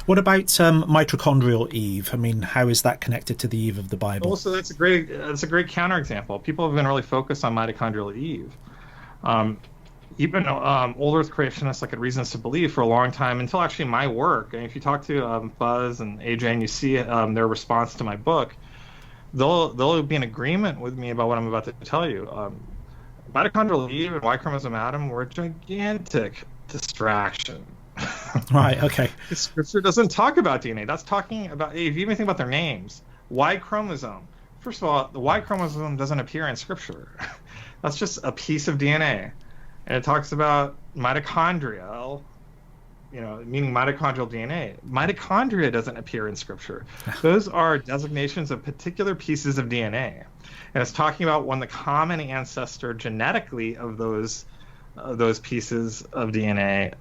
What about mitochondrial Eve? I mean, how is that connected to the Eve of the Bible? Also, that's a great counterexample. People have been really focused on mitochondrial Eve. Um, Even old Earth creationists, like, had reasons to believe for a long time until actually my work. And if you talk to Buzz and AJ and you see their response to my book, they'll be in agreement with me about what I'm about to tell you. Mitochondrial Eve and Y chromosome Adam were a gigantic distraction. Right. Okay. Scripture doesn't talk about DNA. That's talking about, if you even think about their names, Y chromosome. First of all, the Y chromosome doesn't appear in Scripture. That's just a piece of DNA. And it talks about mitochondria, meaning mitochondrial DNA. Mitochondria doesn't appear in Scripture. Those are designations of particular pieces of DNA. And it's talking about when the common ancestor genetically of those pieces of DNA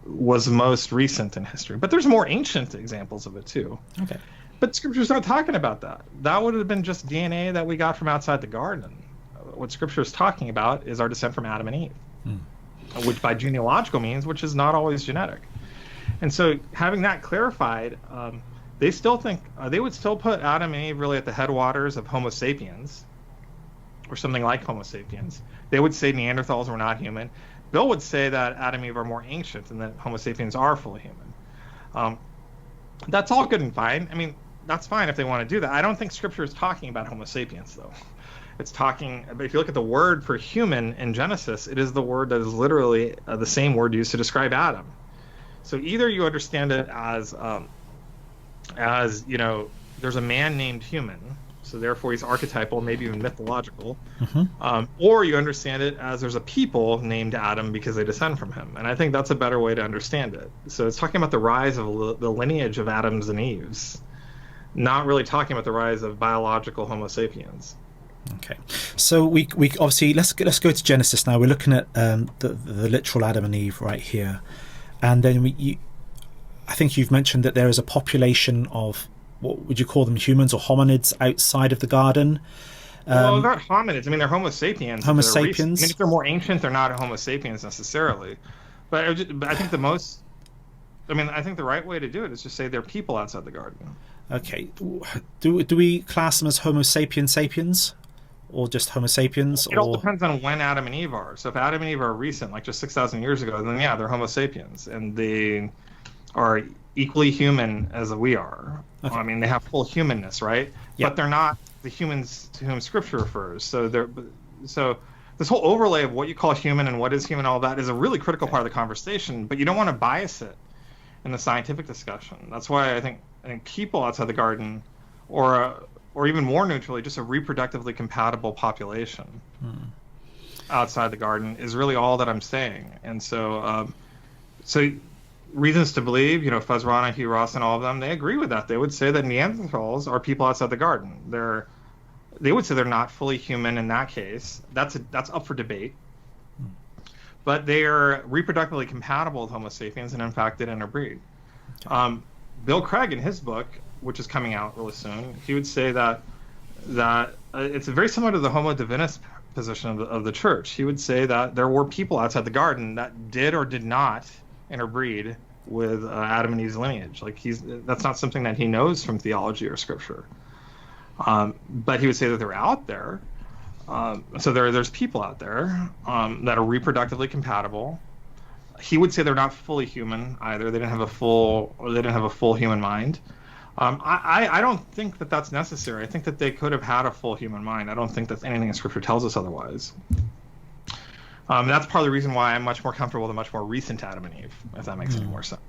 was most recent in history. But there's more ancient examples of it too. Okay. But Scripture's not talking about that. That would have been just DNA that we got from outside the garden. What Scripture is talking about is our descent from Adam and Eve, which by genealogical means, which is not always genetic. And so having that clarified, they still think they would still put Adam and Eve really at the headwaters of Homo sapiens, or something like Homo sapiens. They would say Neanderthals were not human. Bill would say that Adam and Eve are more ancient and that Homo sapiens are fully human. That's all good and fine. I mean, that's fine if they want to do that. I don't think Scripture is talking about Homo sapiens, though. It's talking, if you look at the word for human in Genesis, it is the word that is literally the same word used to describe Adam. So either you understand it as there's a man named human, so therefore he's archetypal, maybe even mythological, or you understand it as there's a people named Adam because they descend from him. And I think that's a better way to understand it. So it's talking about the rise of the lineage of Adams and Eves, not really talking about the rise of biological Homo sapiens. Okay, so we obviously let's go to Genesis now. We're looking at the literal Adam and Eve right here, and then I think you've mentioned that there is a population of, what would you call them, humans or hominids outside of the garden? Well, not hominids. I mean, they're Homo sapiens. Homo sapiens. I mean, if they're more ancient, they're not Homo sapiens necessarily. But I think I think the right way to do it is just say they're people outside the garden. Okay, do we class them as Homo sapiens? Or just Homo sapiens? It all depends on when Adam and Eve are. So if Adam and Eve are recent, like just 6,000 years ago, then yeah, they're Homo sapiens. And they are equally human as we are. Okay. I mean, they have full humanness, right? Yep. But they're not the humans to whom Scripture refers. So this whole overlay of what you call human and what is human, all that is a really critical part of the conversation, but you don't want to bias it in the scientific discussion. That's why I think people outside the garden, or even more neutrally, just a reproductively compatible population outside the garden is really all that I'm saying. And so reasons to believe, Fuzz Rana, Hugh Ross, and all of them, they agree with that. They would say that Neanderthals are people outside the garden. They would say they're not fully human in that case. That's up for debate. But they are reproductively compatible with Homo sapiens, and in fact did interbreed. Bill Craig, in his book, which is coming out really soon, he would say that it's very similar to the Homo divinus position of the church. He would say that there were people outside the garden that did or did not interbreed with Adam and Eve's lineage. Like that's not something that he knows from theology or Scripture. But he would say that they're out there. So there's people out there that are reproductively compatible. He would say they're not fully human either. They didn't have a full human mind. I don't think that that's necessary. I think that they could have had a full human mind. I don't think that anything in Scripture tells us otherwise. That's part of the reason why I'm much more comfortable with a much more recent Adam and Eve, if that makes any more sense.